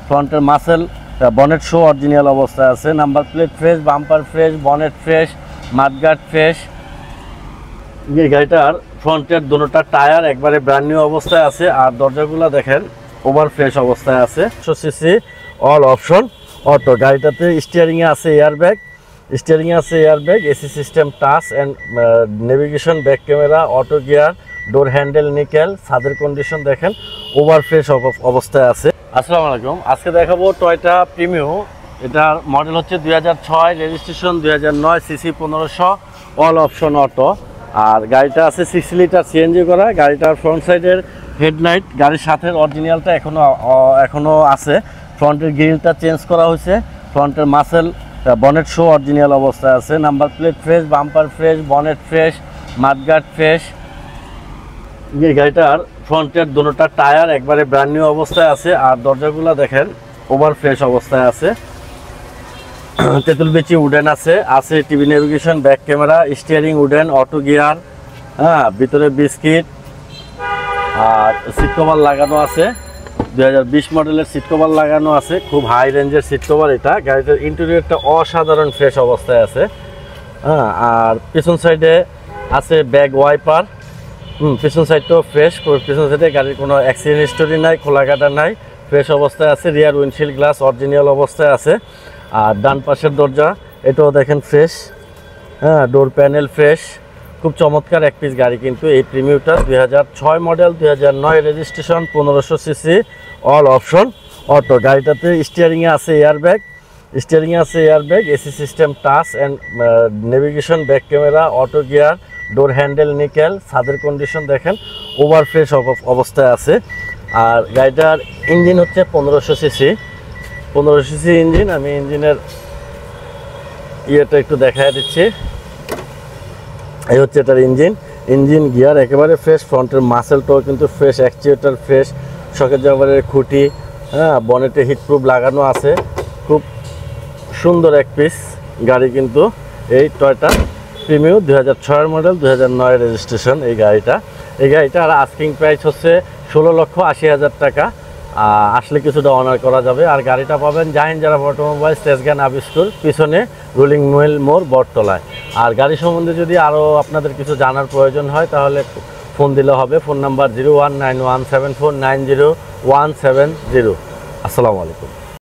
ফ্রন্টের muscle bonnet show original অবস্থায় আছে, number plate fresh, bumper fresh, bonnet fresh, mudguard fresh. এই গাড়িটার ফ্রন্টের দুটোটা টায়ার একবারে ব্র্যান্ড নিউ অবস্থায় আছে, আর দরজাগুলো দেখেন ওভার ফ্রেশ অবস্থায় আছে। 100 সিসি অল অপশন অটো। গাড়িটাতে স্টিয়ারিংয়ে আছে airbag, AC system, touch and navigation, back camera, auto gear, door handle nickel. ছাদের কন্ডিশন দেখেন ওভার ফ্রেশ অবস্থায় আছে। আসসালামু আলাইকুম, আজকে দেখাবো টয়োটা প্রিমিও। এটার মডেল হচ্ছে 2006, registration 2009, CC 1500, all option auto. আর গাড়িটা আছে 6 লিটার সিএনজি করা। গাড়িটার ফ্রন্ট সাইডের হেডলাইট গাড়ির সাথে অরিজিনালটা এখনো আছে। ফ্রন্টের গ্রিলটা চেঞ্জ করা হয়েছে। ফ্রন্টের মাসেল বনেট শো অরিজিনাল অবস্থায় আছে, number plate fresh, bumper fresh, bonnet fresh, mudguard fresh. এই গাড়িটার ফ্রন্টের দুটোটা টায়ার একবারে ব্র্যান্ড নিউ অবস্থায় আছে, আর দরজাগুলো দেখেন ওভার ফ্রেশ অবস্থায় আছে। তেঁতুল বিচি উডেন আছে TV navigation, back camera, steering wooden, auto gear, ভিতরে বিস্কিট। আর সিট কভার লাগানো আছে, 2020 মডেলের সিট কভার লাগানো আছে, খুব হাই রেঞ্জের সিট কভার এটা। গাড়িটার ইন্টেরিয়রটা অসাধারণ ফ্রেশ অবস্থায় আছে। আর পিছন সাইডে আছে ব্যাক ওয়াইপার, পিছন সাইডটাও ফ্রেশ। পিছন সাইডে গাড়ির কোনো অ্যাক্সিডেন্ট হিস্টোরি নাই, খোলা কাটা নাই, ফ্রেশ অবস্থায় আছে। রিয়ার উইন্ডশিল্ড গ্লাস অরিজিনাল অবস্থায় আছে। আর ডান পাশের দরজা এটাও দেখেন ফ্রেশ, ডোর প্যানেল ফ্রেশ। খুব চমৎকার এক পিস গাড়ি কিন্তু এই প্রিমিওটা। 2006 model, 2009 registration, 1500 CC, all option auto. গাড়িটাতে স্টিয়ারিংয়ে আছে airbag, AC system, touch and navigation, back camera, auto gear, door handle nickel. ছাদের কন্ডিশন দেখেন ওভার ফ্রেশ অবস্থায় আছে। আর গাড়িটার ইঞ্জিন হচ্ছে 1500 সিসি ইঞ্জিন। আমি ইঞ্জিনের ইয়েটা একটু দেখায় দিচ্ছি। এই হচ্ছে এটার ইঞ্জিন গিয়ার একেবারে ফ্রেশ। ফ্রন্টের মাসেলটাও কিন্তু ফ্রেশ, অ্যাকচুয়েটার ফ্রেশ, শকের জাবারের খুঁটি, বনেটে হিটপ্রুফ লাগানো আছে। খুব সুন্দর এক পিস গাড়ি কিন্তু এই টয়োটা প্রিমিও। 2006 মডেল, 2009 রেজিস্ট্রেশন এই গাড়িটা। আর আস্কিং প্রাইস হচ্ছে 16,80,000 টাকা। আসলে কিছুটা অনার করা যাবে। আর গাড়িটা পাবেন জাহিন যারা অটোমোবাইল, তেজগাঁও আবিষ্কুর পিছনে, রুলিং মিল মোড়, বটতলায়। আর গাড়ি সম্বন্ধে যদি আরও আপনাদের কিছু জানার প্রয়োজন হয় তাহলে ফোন দিলে হবে। Phone number 01917490 170। আসসালামু আলাইকুম।